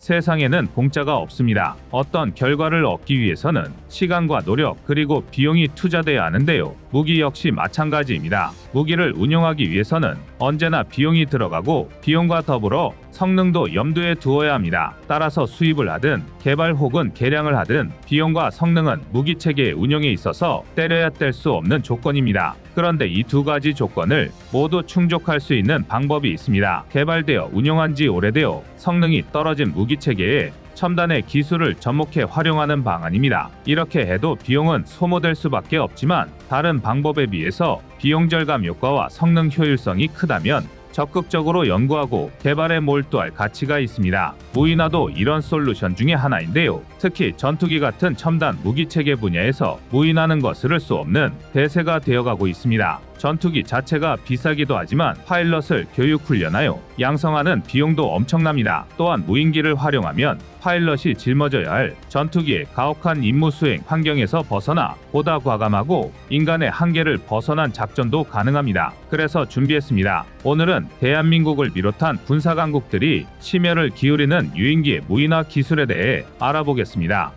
세상에는 공짜가 없습니다. 어떤 결과를 얻기 위해서는 시간과 노력 그리고 비용이 투자돼야 하는데요. 무기 역시 마찬가지입니다. 무기를 운용하기 위해서는 언제나 비용이 들어가고 비용과 더불어 성능도 염두에 두어야 합니다. 따라서 수입을 하든 개발 혹은 개량을 하든 비용과 성능은 무기 체계의 운용에 있어서 때려야 뗄 수 없는 조건입니다. 그런데 이 두 가지 조건을 모두 충족할 수 있는 방법이 있습니다. 개발되어 운용한 지 오래되어 성능이 떨어진 무기 체계에 첨단의 기술을 접목해 활용하는 방안입니다. 이렇게 해도 비용은 소모될 수밖에 없지만 다른 방법에 비해서 비용 절감 효과와 성능 효율성이 크다면 적극적으로 연구하고 개발에 몰두할 가치가 있습니다. 무인화도 이런 솔루션 중에 하나인데요. 특히 전투기 같은 첨단 무기체계 분야에서 무인화는 거스를 수 없는 대세가 되어가고 있습니다. 전투기 자체가 비싸기도 하지만 파일럿을 교육 훈련하여 양성하는 비용도 엄청납니다. 또한 무인기를 활용하면 파일럿이 짊어져야 할 전투기의 가혹한 임무 수행 환경에서 벗어나 보다 과감하고 인간의 한계를 벗어난 작전도 가능합니다. 그래서 준비했습니다. 오늘은 대한민국을 비롯한 군사강국들이 심혈을 기울이는 유인기의 무인화 기술에 대해 알아보겠습니다.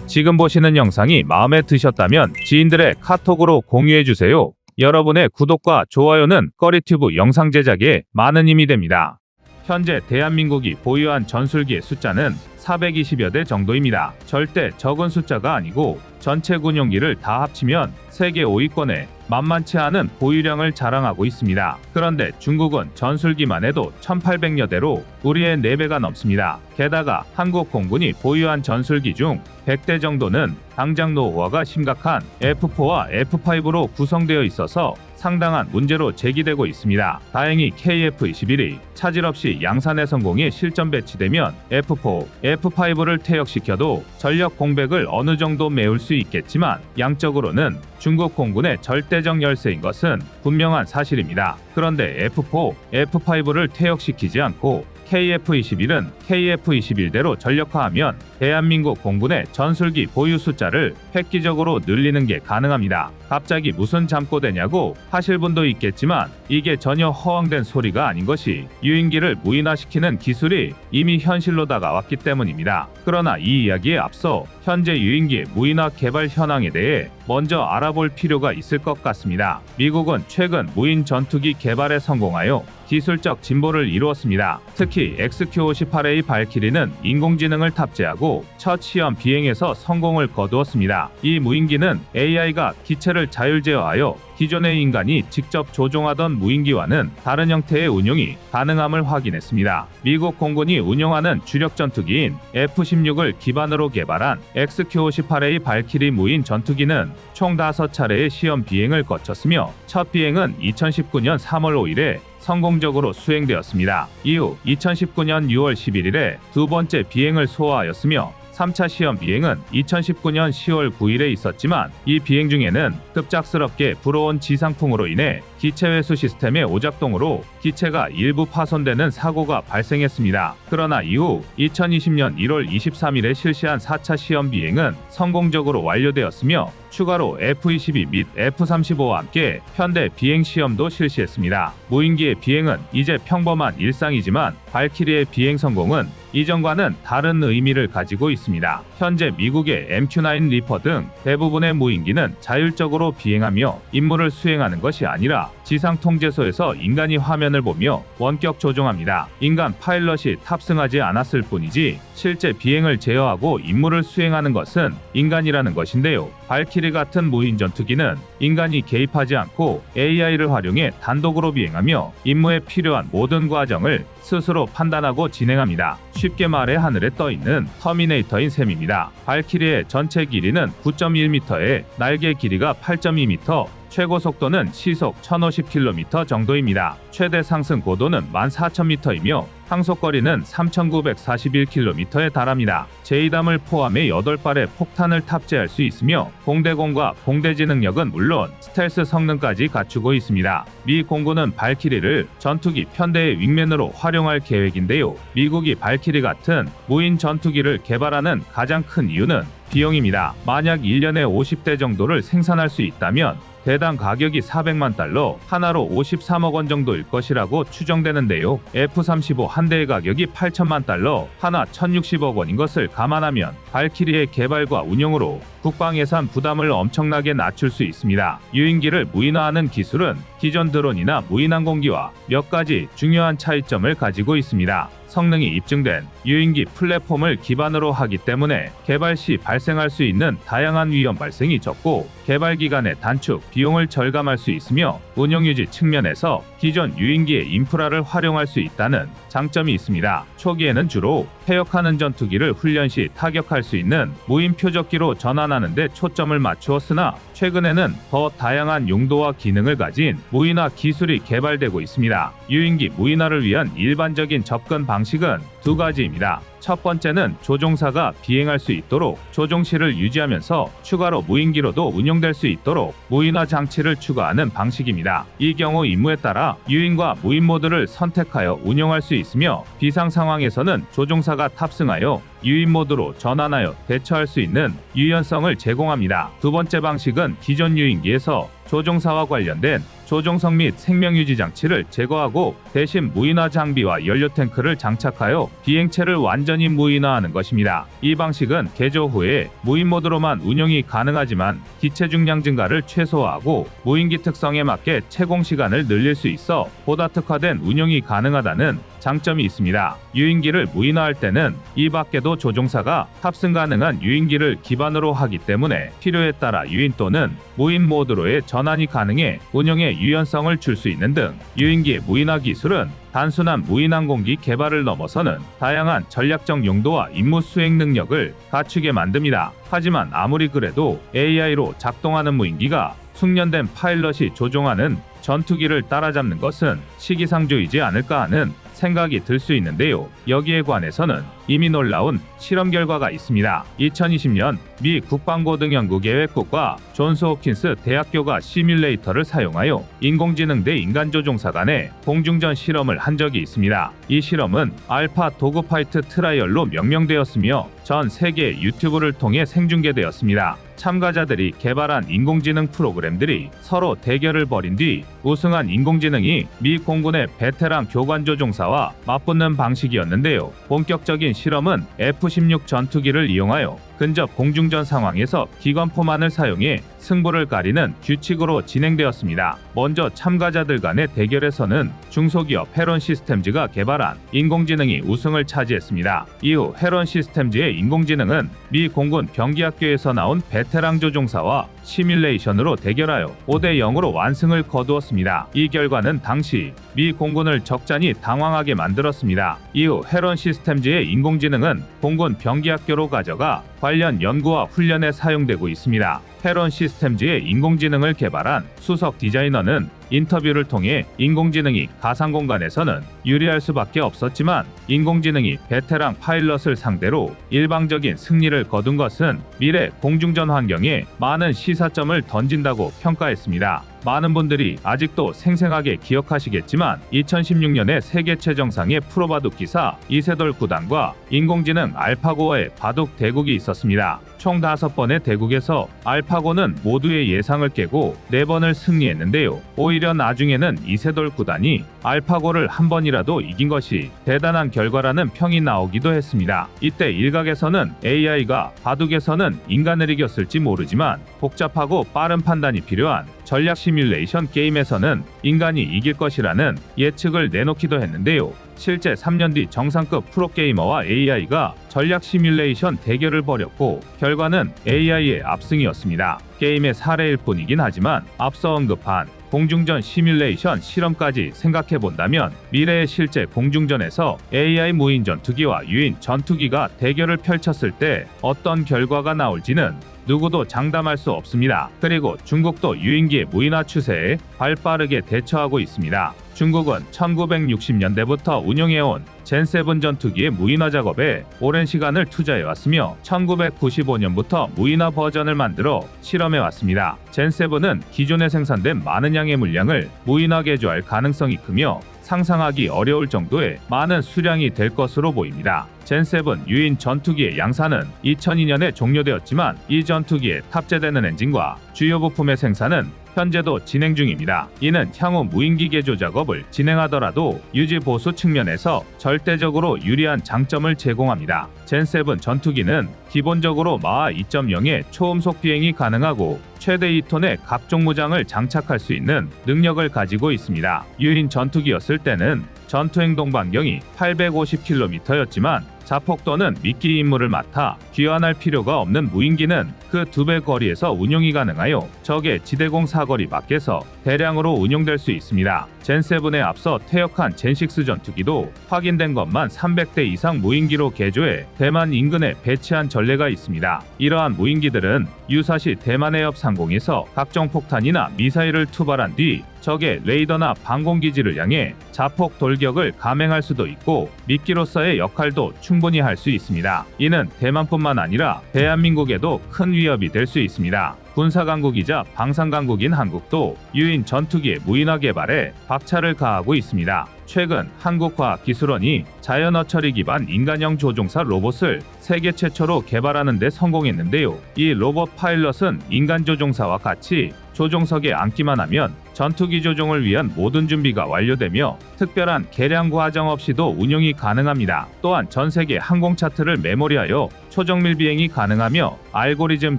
지금 보시는 영상이 마음에 드셨다면 지인들의 카톡으로 공유해주세요. 여러분의 구독과 좋아요는 꺼리튜브 영상 제작에 많은 힘이 됩니다. 현재 대한민국이 보유한 전술기의 숫자는 420여 대 정도입니다. 절대 적은 숫자가 아니고 전체 군용기를 다 합치면 세계 5위권에 만만치 않은 보유량을 자랑하고 있습니다. 그런데 중국은 전술기만 해도 1800여 대로 우리의 4배가 넘습니다. 게다가 한국 공군이 보유한 전술기 중 100대 정도는 당장 노후화가 심각한 F4와 F5로 구성되어 있어서 상당한 문제로 제기되고 있습니다. 다행히 KF-21이 차질 없이 양산의 성공에 실전 배치되면 F4, F5를 퇴역시켜도 전력 공백을 어느 정도 메울 수 있겠지만 양적으로는 중국 공군의 절대적 열세인 것은 분명한 사실입니다. 그런데 F4, F5를 퇴역시키지 않고 KF-21은 KF-21대로 전력화하면 대한민국 공군의 전술기 보유 숫자를 획기적으로 늘리는 게 가능합니다. 갑자기 무슨 잠꼬대냐고 하실 분도 있겠지만 이게 전혀 허황된 소리가 아닌 것이 유인기를 무인화시키는 기술이 이미 현실로 다가왔기 때문입니다. 그러나 이 이야기에 앞서 현재 유인기의 무인화 개발 현황에 대해 먼저 알아볼 필요가 있을 것 같습니다. 미국은 최근 무인 전투기 개발에 성공하여 기술적 진보를 이루었습니다. 특히 XQ-58A 발키리는 인공지능을 탑재하고 첫 시험 비행에서 성공을 거두었습니다. 이 무인기는 AI가 기체를 자율제어하여 기존의 인간이 직접 조종하던 무인기와는 다른 형태의 운용이 가능함을 확인했습니다. 미국 공군이 운용하는 주력 전투기인 F-16을 기반으로 개발한 XQ-58A 발키리 무인 전투기는 총 5차례의 시험 비행을 거쳤으며 첫 비행은 2019년 3월 5일에 성공적으로 수행되었습니다. 이후 2019년 6월 11일에 두 번째 비행을 소화하였으며 3차 시험 비행은 2019년 10월 9일에 있었지만 이 비행 중에는 급작스럽게 불어온 지상풍으로 인해 기체 회수 시스템의 오작동으로 기체가 일부 파손되는 사고가 발생했습니다. 그러나 이후 2020년 1월 23일에 실시한 4차 시험 비행은 성공적으로 완료되었으며 추가로 F-22 및 F-35와 함께 편대 비행 시험도 실시했습니다. 무인기의 비행은 이제 평범한 일상이지만 발키리의 비행 성공은 이전과는 다른 의미를 가지고 있습니다. 현재 미국의 MQ-9 리퍼 등 대부분의 무인기는 자율적으로 비행하며 임무를 수행하는 것이 아니라 지상 통제소에서 인간이 화면을 보며 원격 조종합니다. 인간 파일럿이 탑승하지 않았을 뿐이지 실제 비행을 제어하고 임무를 수행하는 것은 인간이라는 것인데요. 발키리 같은 무인 전투기는 인간이 개입하지 않고 AI를 활용해 단독으로 비행하며 임무에 필요한 모든 과정을 스스로 판단하고 진행합니다. 쉽게 말해 하늘에 떠있는 터미네이터인 셈입니다. 발키리의 전체 길이는 9.1m에 날개 길이가 8.2m, 최고 속도는 시속 1050km 정도입니다. 최대 상승 고도는 14,000m이며 항속거리는 3,941km에 달합니다. 제2담을 포함해 8발의 폭탄을 탑재할 수 있으며 공대공과 공대지 능력은 물론 스텔스 성능까지 갖추고 있습니다. 미 공군은 발키리를 전투기 편대의 윙맨으로 활용할 계획인데요. 미국이 발키리 같은 무인 전투기를 개발하는 가장 큰 이유는 비용입니다. 만약 1년에 50대 정도를 생산할 수 있다면 대당 가격이 400만 달러, 하나로 53억 원 정도일 것이라고 추정되는데요. F-35 한 대의 가격이 8천만 달러, 하나 1,060억 원인 것을 감안하면 발키리의 개발과 운용으로 국방 예산 부담을 엄청나게 낮출 수 있습니다. 유인기를 무인화하는 기술은 기존 드론이나 무인항공기와 몇 가지 중요한 차이점을 가지고 있습니다. 성능이 입증된 유인기 플랫폼을 기반으로 하기 때문에 개발 시 발생할 수 있는 다양한 위험 발생이 적고 개발 기간의 단축, 비용을 절감할 수 있으며 운영 유지 측면에서 기존 유인기의 인프라를 활용할 수 있다는 장점이 있습니다. 초기에는 주로 퇴역하는 전투기를 훈련 시 타격할 수 있는 무인 표적기로 전환하는 데 초점을 맞추었으나 최근에는 더 다양한 용도와 기능을 가진 무인화 기술이 개발되고 있습니다. 유인기 무인화를 위한 일반적인 접근 방식은 두 가지입니다. 첫 번째는 조종사가 비행할 수 있도록 조종실을 유지하면서 추가로 무인기로도 운용될 수 있도록 무인화 장치를 추가하는 방식입니다. 이 경우 임무에 따라 유인과 무인 모드를 선택하여 운용할 수 있으며 비상 상황에서는 조종사가 탑승하여 유인 모드로 전환하여 대처할 수 있는 유연성을 제공합니다. 두 번째 방식은 기존 유인기에서 조종사와 관련된 조종석 및 생명유지 장치를 제거하고 대신 무인화 장비와 연료 탱크를 장착하여 비행체를 완전히 무인화하는 것입니다. 이 방식은 개조 후에 무인 모드로만 운용이 가능하지만 기체 중량 증가를 최소화하고 무인기 특성에 맞게 채공 시간을 늘릴 수 있어 보다 특화된 운용이 가능하다는 장점이 있습니다. 유인기를 무인화할 때는 이 밖에도 조종사가 탑승 가능한 유인기를 기반으로 하기 때문에 필요에 따라 유인 또는 무인 모드로의 전환이 가능해 운용에 유연성을 줄 수 있는 등 유인기의 무인화 기술은 단순한 무인항공기 개발을 넘어서는 다양한 전략적 용도와 임무 수행 능력을 갖추게 만듭니다. 하지만 아무리 그래도 AI로 작동하는 무인기가 숙련된 파일럿이 조종하는 전투기를 따라잡는 것은 시기상조이지 않을까 하는 생각이 들 수 있는데요. 여기에 관해서는 이미 놀라운 실험 결과가 있습니다. 2020년 미 국방고등연구계획국과 존스 홉킨스 대학교가 시뮬레이터를 사용하여 인공지능 대 인간 조종사 간의 공중전 실험을 한 적이 있습니다. 이 실험은 알파 도그파이트 트라이얼로 명명되었으며 전 세계 유튜브를 통해 생중계되었습니다. 참가자들이 개발한 인공지능 프로그램들이 서로 대결을 벌인 뒤 우승한 인공지능이 미 공군의 베테랑 교관 조종사와 맞붙는 방식이었는데요. 본격적인 실험은 F-16 전투기를 이용하여 근접 공중전 상황에서 기관포만을 사용해 승부를 가리는 규칙으로 진행되었습니다. 먼저 참가자들 간의 대결에서는 중소기업 헤론 시스템즈가 개발한 인공지능이 우승을 차지했습니다. 이후 헤론 시스템즈의 인공지능은 미 공군 병기학교에서 나온 베테랑 조종사와 시뮬레이션으로 대결하여 5대 0으로 완승을 거두었습니다. 이 결과는 당시 미 공군을 적잖이 당황하게 만들었습니다. 이후 헤론 시스템즈의 인공지능은 공군 병기학교로 가져가 관련 연구와 훈련에 사용되고 있습니다. 헤론 시스템즈의 인공지능을 개발한 수석 디자이너는 인터뷰를 통해 인공지능이 가상공간에서는 유리할 수밖에 없었지만 인공지능이 베테랑 파일럿을 상대로 일방적인 승리를 거둔 것은 미래 공중전 환경에 많은 시사점을 던진다고 평가했습니다. 많은 분들이 아직도 생생하게 기억하시겠지만 2016년에 세계 최정상의 프로바둑 기사 이세돌 구단과 인공지능 알파고의 바둑 대국이 있었습니다. 총 5번의 대국에서 알파고는 모두의 예상을 깨고 4번을 승리했는데요. 오히려 나중에는 이세돌 구단이 알파고를 한 번이라도 이긴 것이 대단한 결과라는 평이 나오기도 했습니다. 이때 일각에서는 AI가 바둑에서는 인간을 이겼을지 모르지만 복잡하고 빠른 판단이 필요한 전략 시뮬레이션 게임에서는 인간이 이길 것이라는 예측을 내놓기도 했는데요. 실제 3년 뒤 정상급 프로게이머와 AI가 전략 시뮬레이션 대결을 벌였고 결과는 AI의 압승이었습니다. 게임의 사례일 뿐이긴 하지만 앞서 언급한 공중전 시뮬레이션 실험까지 생각해본다면 미래의 실제 공중전에서 AI 무인 전투기와 유인 전투기가 대결을 펼쳤을 때 어떤 결과가 나올지는 누구도 장담할 수 없습니다. 그리고 중국도 유인기의 무인화 추세에 발빠르게 대처하고 있습니다. 중국은 1960년대부터 운영해온 젠7 전투기의 무인화 작업에 오랜 시간을 투자해왔으며 1995년부터 무인화 버전을 만들어 실험해왔습니다. 젠7은 기존에 생산된 많은 양의 물량을 무인화 개조할 가능성이 크며 상상하기 어려울 정도의 많은 수량이 될 것으로 보입니다. 젠7 유인 전투기의 양산은 2002년에 종료되었지만 이 전투기에 탑재되는 엔진과 주요 부품의 생산은 현재도 진행 중입니다. 이는 향후 무인기 개조 작업을 진행하더라도 유지 보수 측면에서 절대적으로 유리한 장점을 제공합니다. 젠7 전투기는 기본적으로 마하 2.0의 초음속 비행이 가능하고 최대 2톤의 각종 무장을 장착할 수 있는 능력을 가지고 있습니다. 유인 전투기였을 때는 전투행동 반경이 850km였지만 자폭 또는 미끼 임무를 맡아 귀환할 필요가 없는 무인기는 그 2배 거리에서 운용이 가능하여 적의 지대공 사거리 밖에서 대량으로 운용될 수 있습니다. 젠7에 앞서 퇴역한 젠6 전투기도 확인된 것만 300대 이상 무인기로 개조해 대만 인근에 배치한 전례가 있습니다. 이러한 무인기들은 유사시 대만 해협 상공에서 각종 폭탄이나 미사일을 투발한 뒤 적의 레이더나 방공기지를 향해 자폭 돌격을 감행할 수도 있고 미끼로서의 역할도 충분히 할 수 있습니다. 이는 대만뿐만 아니라 대한민국에도 큰 위협이 될 수 있습니다. 군사강국이자 방산강국인 한국도 유인 전투기의 무인화 개발에 박차를 가하고 있습니다. 최근 한국과학기술원이 자연어 처리 기반 인간형 조종사 로봇을 세계 최초로 개발하는 데 성공했는데요. 이 로봇 파일럿은 인간 조종사와 같이 조종석에 앉기만 하면 전투기 조종을 위한 모든 준비가 완료되며 특별한 개량 과정 없이도 운용이 가능합니다. 또한 전 세계 항공 차트를 메모리하여 초정밀 비행이 가능하며 알고리즘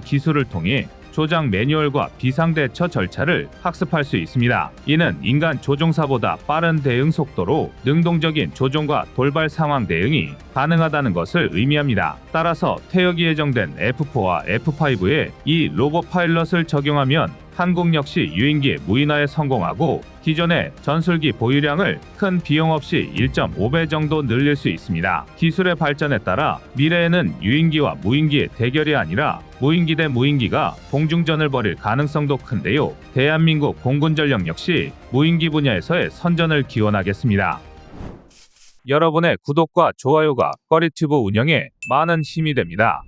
기술을 통해 조작 매뉴얼과 비상대처 절차를 학습할 수 있습니다. 이는 인간 조종사보다 빠른 대응 속도로 능동적인 조종과 돌발 상황 대응이 가능하다는 것을 의미합니다. 따라서 퇴역이 예정된 F4와 F5에 이 로봇 파일럿을 적용하면 한국 역시 유인기의 무인화에 성공하고 기존의 전술기 보유량을 큰 비용 없이 1.5배 정도 늘릴 수 있습니다. 기술의 발전에 따라 미래에는 유인기와 무인기의 대결이 아니라 무인기 대 무인기가 공중전을 벌일 가능성도 큰데요. 대한민국 공군 전력 역시 무인기 분야에서의 선전을 기원하겠습니다. 여러분의 구독과 좋아요가 꺼리튜브 운영에 많은 힘이 됩니다.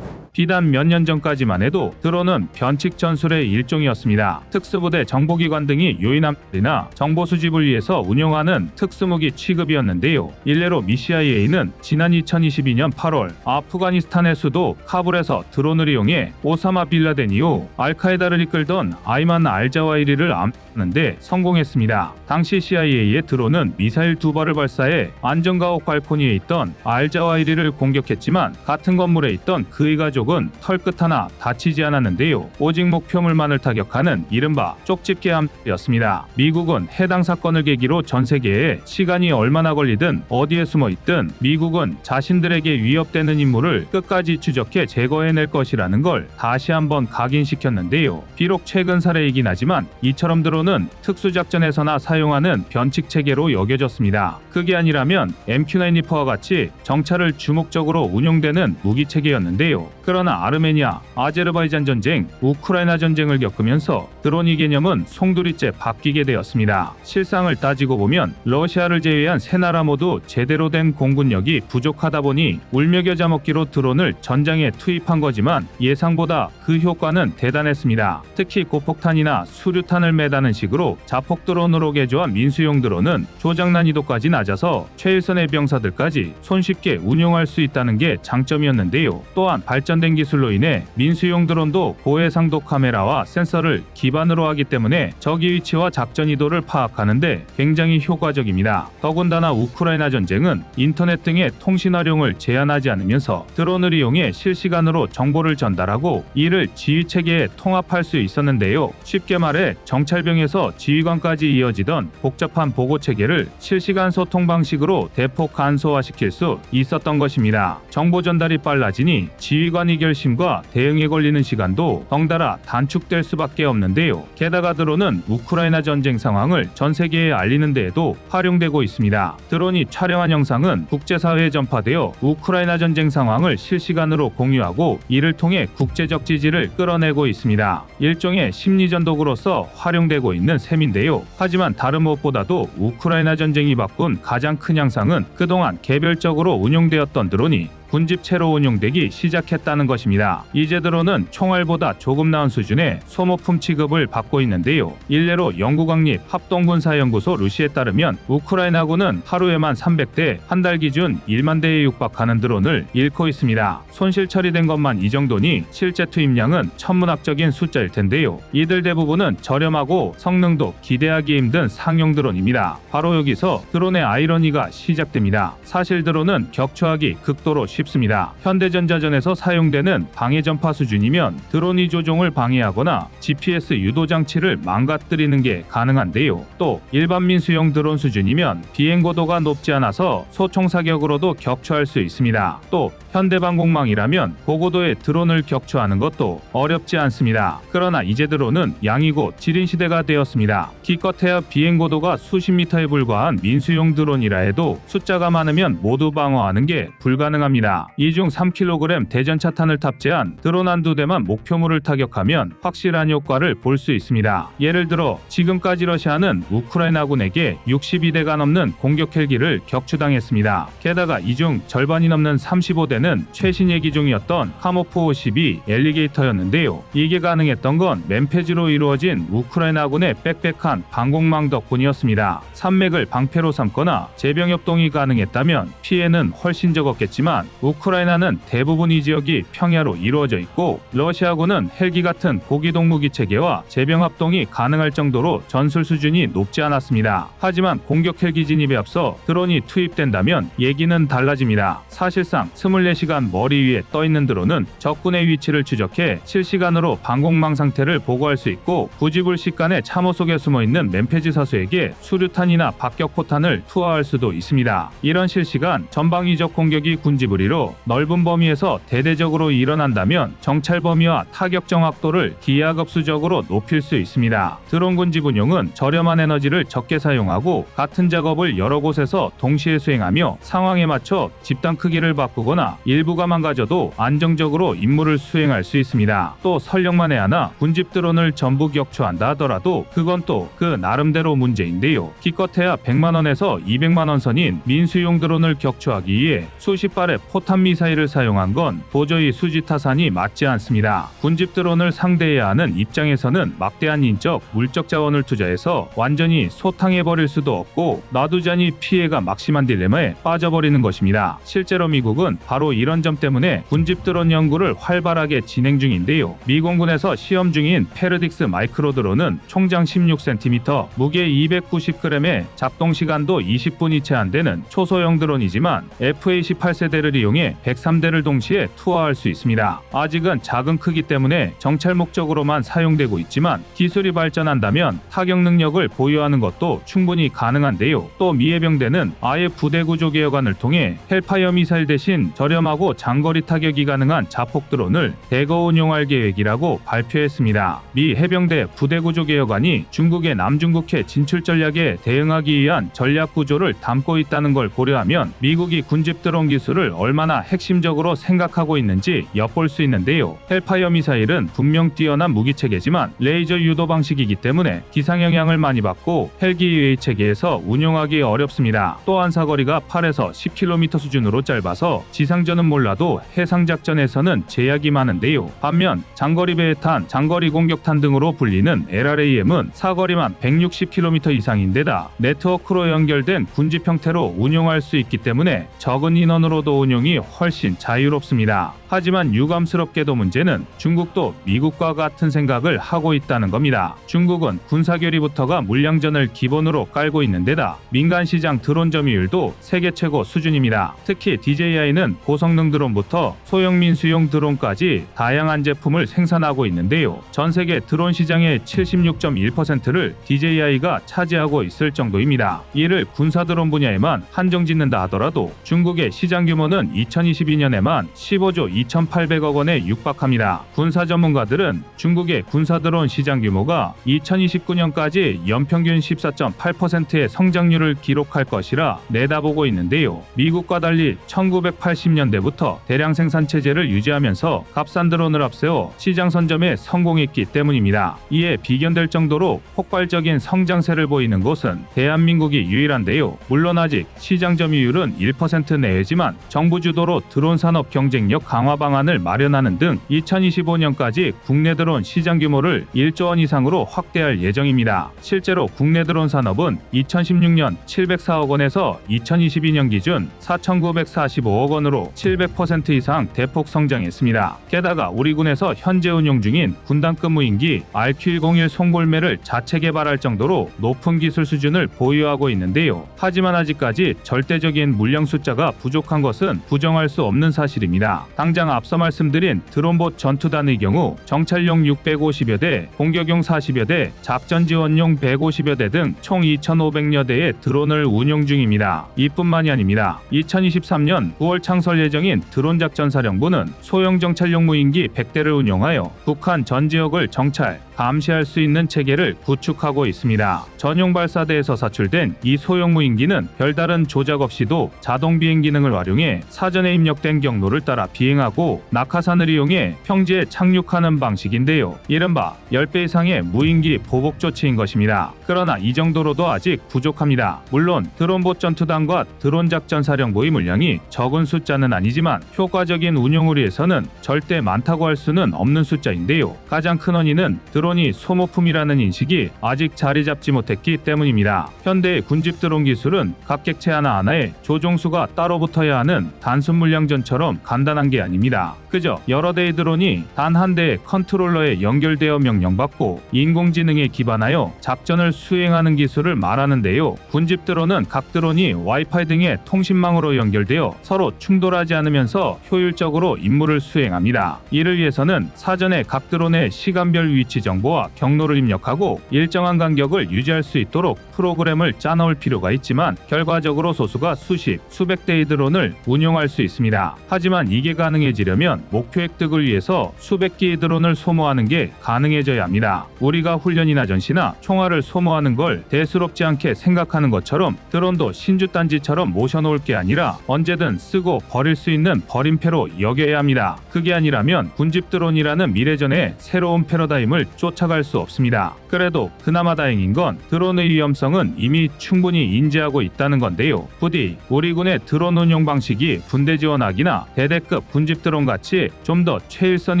비단 몇 년 전까지만 해도 드론은 변칙 전술의 일종이었습니다. 특수부대 정보기관 등이 요인함이나 정보 수집을 위해서 운용하는 특수무기 취급이었는데요. 일례로 미 CIA는 지난 2022년 8월 아프가니스탄의 수도 카불에서 드론을 이용해 오사마 빌라덴 이후 알카에다를 이끌던 아이만 알자와이리를 암하는데 성공했습니다. 당시 CIA의 드론은 미사일 2발을 발사해 안전가옥 발코니에 있던 알자와이리를 공격했지만 같은 건물에 있던 그의 가족은 털끝 하나 다치지 않았는데요. 오직 목표물만을 타격하는 이른바 쪽집게함이었습니다. 미국은 해당 사건을 계기로 전 세계에 시간이 얼마나 걸리든 어디에 숨어 있든 미국은 자신들에게 위협되는 인물을 끝까지 추적해 제거해낼 것이라는 걸 다시 한번 각인시켰는데요. 비록 최근 사례이긴 하지만 이처럼 드론은 특수작전에서나 사용하는 변칙 체계로 여겨졌습니다. 그게 아니라면 MQ-9 리퍼와 같이 정찰을 주목적으로 운용되는 무기 체계였는데요. 그러나 아르메니아, 아제르바이잔 전쟁, 우크라이나 전쟁을 겪으면서 드론 이 개념은 송두리째 바뀌게 되었습니다. 실상을 따지고 보면 러시아를 제외한 세 나라 모두 제대로 된 공군력이 부족하다 보니 울며겨 자먹기로 드론을 전장에 투입한 거지만 예상보다 그 효과는 대단했습니다. 특히 고폭탄이나 수류탄을 매다는 식으로 자폭 드론으로 개조한 민수용 드론은 조작 난이도까지 낮아서 최일선의 병사들까지 손쉽게 운용할 수 있다는 게 장점이었는데요. 또한 발전된 기술로 인해 민수용 드론도 고해상도 카메라와 센서를 기반으로 하기 때문에 적의 위치와 작전 의도를 파악하는데 굉장히 효과적입니다. 더군다나 우크라이나 전쟁은 인터넷 등의 통신 활용을 제한하지 않으면서 드론을 이용해 실시간으로 정보를 전달하고 이를 지휘체계에 통합할 수 있었는데요. 쉽게 말해 정찰병에서 지휘관까지 이어지던 복잡한 보고체계를 실시간 소통 방식으로 대폭 간소화시킬 수 있었던 것입니다. 정보 전달이 빨라지니 지휘관이 결심과 대응에 걸리는 시간도 덩달아 단축될 수밖에 없는데요. 게다가 드론은 우크라이나 전쟁 상황을 전 세계에 알리는 데에도 활용되고 있습니다. 드론이 촬영한 영상은 국제사회에 전파되어 우크라이나 전쟁 상황을 실시간으로 공유하고 이를 통해 국제적 지지를 끌어내고 있습니다. 일종의 심리전 도구로서 활용되고 있는 셈인데요. 하지만 다른 무엇보다도 우크라이나 전쟁이 바꾼 가장 큰 양상은 그동안 개별적으로 운용되었던 드론이 군집체로 운용되기 시작했다는 것입니다. 이제 드론은 총알보다 조금 나은 수준의 소모품 취급을 받고 있는데요. 일례로 영국왕립 합동군사연구소 루시에 따르면 우크라이나군은 하루에만 300대, 한 달 기준 1만 대에 육박하는 드론을 잃고 있습니다. 손실 처리된 것만 이 정도니 실제 투입량은 천문학적인 숫자일 텐데요. 이들 대부분은 저렴하고 성능도 기대하기 힘든 상용 드론입니다. 바로 여기서 드론의 아이러니가 시작됩니다. 사실 드론은 격추하기 극도로 쉽습니다. 현대전자전에서 사용되는 방해 전파 수준이면 드론이 조종을 방해하거나 GPS 유도 장치를 망가뜨리는 게 가능한데요. 또 일반 민수용 드론 수준이면 비행 고도가 높지 않아서 소총 사격으로도 격추할 수 있습니다. 또 현대방공망이라면 고고도의 드론을 격추하는 것도 어렵지 않습니다. 그러나 이제 드론은 양이고 지린 시대가 되었습니다. 기껏해야 비행 고도가 수십 미터에 불과한 민수용 드론이라 해도 숫자가 많으면 모두 방어하는 게 불가능합니다. 이중 3kg 대전차탄을 탑재한 드론 한두 대만 목표물을 타격하면 확실한 효과를 볼 수 있습니다. 예를 들어 지금까지 러시아는 우크라이나군에게 62대가 넘는 공격 헬기를 격추당했습니다. 게다가 이 중 절반이 넘는 35대는 최신의 기종이었던 카모프 52 엘리게이터였는데요. 이게 가능했던 건 맨페즈로 이루어진 우크라이나군의 빽빽한 방공망 덕분이었습니다. 산맥을 방패로 삼거나 제병 협동이 가능했다면 피해는 훨씬 적었겠지만 우크라이나는 대부분 이 지역이 평야로 이루어져 있고 러시아군은 헬기 같은 고기동 무기 체계와 제병 합동이 가능할 정도로 전술 수준이 높지 않았습니다. 하지만 공격 헬기 진입에 앞서 드론이 투입된다면 얘기는 달라집니다. 사실상 24시간 머리 위에 떠있는 드론은 적군의 위치를 추적해 실시간으로 방공망 상태를 보고할 수 있고 부지불식간에 참호 속에 숨어있는 맨페즈 사수에게 수류탄이나 박격포탄을 투하할 수도 있습니다. 이런 실시간 전방위적 공격이 군집을 이뤄 넓은 범위에서 대대적으로 일어난다면 정찰 범위와 타격 정확도를 기하급수적으로 높일 수 있습니다. 드론 군집 운용은 저렴한 에너지를 적게 사용하고 같은 작업을 여러 곳에서 동시에 수행하며 상황에 맞춰 집단 크기를 바꾸거나 일부가 망가져도 안정적으로 임무를 수행할 수 있습니다. 또 설령만에 하나 군집 드론을 전부 격추한다 하더라도 그건 또 그 나름대로 문제인데요. 기껏해야 100만원에서 200만원 선인 민수용 드론을 격추하기 위해 수십 발의 포탄 미사일을 사용한 건 도저히 수지타산이 맞지 않습니다. 군집 드론을 상대해야 하는 입장에서는 막대한 인적, 물적 자원을 투자해서 완전히 소탕해버릴 수도 없고 놔두자니 피해가 막심한 딜레마에 빠져버리는 것입니다. 실제로 미국은 바로 이런 점 때문에 군집 드론 연구를 활발하게 진행 중인데요. 미공군에서 시험 중인 페르딕스 마이크로 드론은 총장 16cm, 무게 290g에 작동 시간도 20분이 채 안 되는 초소형 드론이지만 FA-18세대를 이용해 103대를 동시에 투하할 수 있습니다. 아직은 작은 크기 때문에 정찰 목적으로만 사용되고 있지만 기술이 발전한다면 타격 능력을 보유하는 것도 충분히 가능한데요. 또 미 해병대는 아예 부대 구조 개혁안을 통해 헬파이어 미사일 대신 저렴하고 장거리 타격이 가능한 자폭 드론을 대거 운용할 계획이라고 발표했습니다. 미 해병대 부대 구조 개혁안이 중국의 남중국해 진출 전략에 대응하기 위한 전략 구조를 담고 있다는 걸 고려하면 미국이 군집 드론 기술을 얼마나 핵심적으로 생각하고 있는지 엿볼 수 있는데요. 헬파이어 미사일은 분명 뛰어난 무기 체계지만 레이저 유도 방식이기 때문에 기상 영향을 많이 받고 헬기 유해 체계에서 운용하기 어렵습니다. 또한 사거리가 8에서 10km 수준으로 짧아서 지상전은 몰라도 해상작전에서는 제약이 많은데요. 반면 장거리 배회탄, 장거리 공격탄 등으로 불리는 LRAM은 사거리만 160km 이상인데다 네트워크로 연결된 군집 형태로 운용할 수 있기 때문에 적은 인원으로도 운용이 훨씬 자유롭습니다. 하지만 유감스럽게도 문제는 중국도 미국과 같은 생각을 하고 있다는 겁니다. 중국은 군사교리부터가 물량전을 기본으로 깔고 있는데다 민간시장 드론 점유율도 세계 최고 수준입니다. 특히 DJI는 고성능 드론부터 소형 민수용 드론까지 다양한 제품을 생산하고 있는데요. 전 세계 드론 시장의 76.1%를 DJI가 차지하고 있을 정도입니다. 이를 군사 드론 분야에만 한정짓는다 하더라도 중국의 시장 규모는 2022년에만 15조 2,800억 원에 육박합니다. 군사 전문가들은 중국의 군사 드론 시장 규모가 2029년까지 연평균 14.8%의 성장률을 기록할 것이라 내다보고 있는데요. 미국과 달리 1980년대부터 대량 생산 체제를 유지하면서 값싼 드론을 앞세워 시장 선점에 성공했기 때문입니다. 이에 비견될 정도로 폭발적인 성장세를 보이는 곳은 대한민국이 유일한데요. 물론 아직 시장 점유율은 1% 내외지만 정부 주도로 드론 산업 경쟁력 강화 방안을 마련하는 등 2025년까지 국내 드론 시장 규모를 1조 원 이상으로 확대할 예정입니다. 실제로 국내 드론 산업은 2016년 704억 원에서 2022년 기준 4,945억 원으로 700% 이상 대폭 성장했습니다. 게다가 우리 군에서 현재 운용 중인 군단급 무인기 RQ-101 송골매를 자체 개발할 정도로 높은 기술 수준을 보유하고 있는데요. 하지만 아직까지 절대적인 물량 숫자가 부족한 것은 부정할 수 없는 사실입니다. 당장 앞서 말씀드린 드론봇 전투단의 경우 정찰용 650여 대, 공격용 40여 대, 작전 지원용 150여 대 등 총 2,500여 대의 드론을 운용 중입니다. 이뿐만이 아닙니다. 2023년 9월 창설 예정인 드론작전사령부는 소형 정찰용 무인기 100대를 운용하여 북한 전 지역을 정찰, 감시할 수 있는 체계를 구축하고 있습니다. 전용 발사대에서 사출된 이 소형 무인기는 별다른 조작 없이도 자동 비행 기능을 활용해 사전에 입력된 경로를 따라 비행하고 낙하산을 이용해 평지에 착륙하는 방식인데요. 이른바 10배 이상의 무인기 보복 조치인 것입니다. 그러나 이 정도로도 아직 부족합니다. 물론 드론봇 전투단과 드론작전사령부의 물량이 적은 숫자는 아니지만 효과적인 운용을 위해서는 절대 많다고 할 수는 없는 숫자인데요. 가장 큰 원인은 드론이 소모품이라는 인식이 아직 자리 잡지 못했기 때문입니다. 현대의 군집 드론 기술은 각 객체 하나하나에 조종수가 따로 붙어야 하는 단순 물량전처럼 간단한 게 아닙니다. 그저 여러 대의 드론이 단 한 대의 컨트롤러에 연결되어 명령받고 인공지능에 기반하여 작전을 수행하는 기술을 말하는데요. 군집 드론은 각 드론이 와이파이 등의 통신망으로 연결되어 서로 충돌하지 않으면서 효율적으로 임무를 수행합니다. 이를 위해서는 사전에 각 드론의 시간별 위치 정보와 경로를 입력하고 일정한 간격을 유지할 수 있도록 프로그램을 짜놓을 필요가 있지만 결과적으로 소수가 수십, 수백 대의 드론을 운용할 수 있습니다. 하지만 이게 가능해지려면 목표 획득을 위해서 수백 개의 드론을 소모하는 게 가능해져야 합니다. 우리가 훈련이나 전시나 총알을 소모하는 걸 대수롭지 않게 생각하는 것처럼 드론도 신주단지처럼 모셔놓을 게 아니라 언제든 쓰고 버릴 수 있는 버림패로 여겨야 합니다. 그게 아니라면 군집 드론이라는 미래전의 새로운 패러다임을 쫓아갈 수 없습니다. 그래도 그나마 다행인 건 드론의 위험성은 이미 충분히 인지하고 있다는 건데요. 부디 우리 군의 드론 운용 방식이 분대 지원학이나 대대급 군집 드론 같이 좀 더 최일선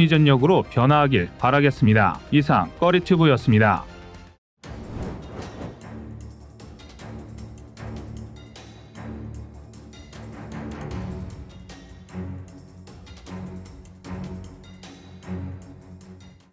이전력으로 변화하길 바라겠습니다. 이상 꺼리튜브였습니다.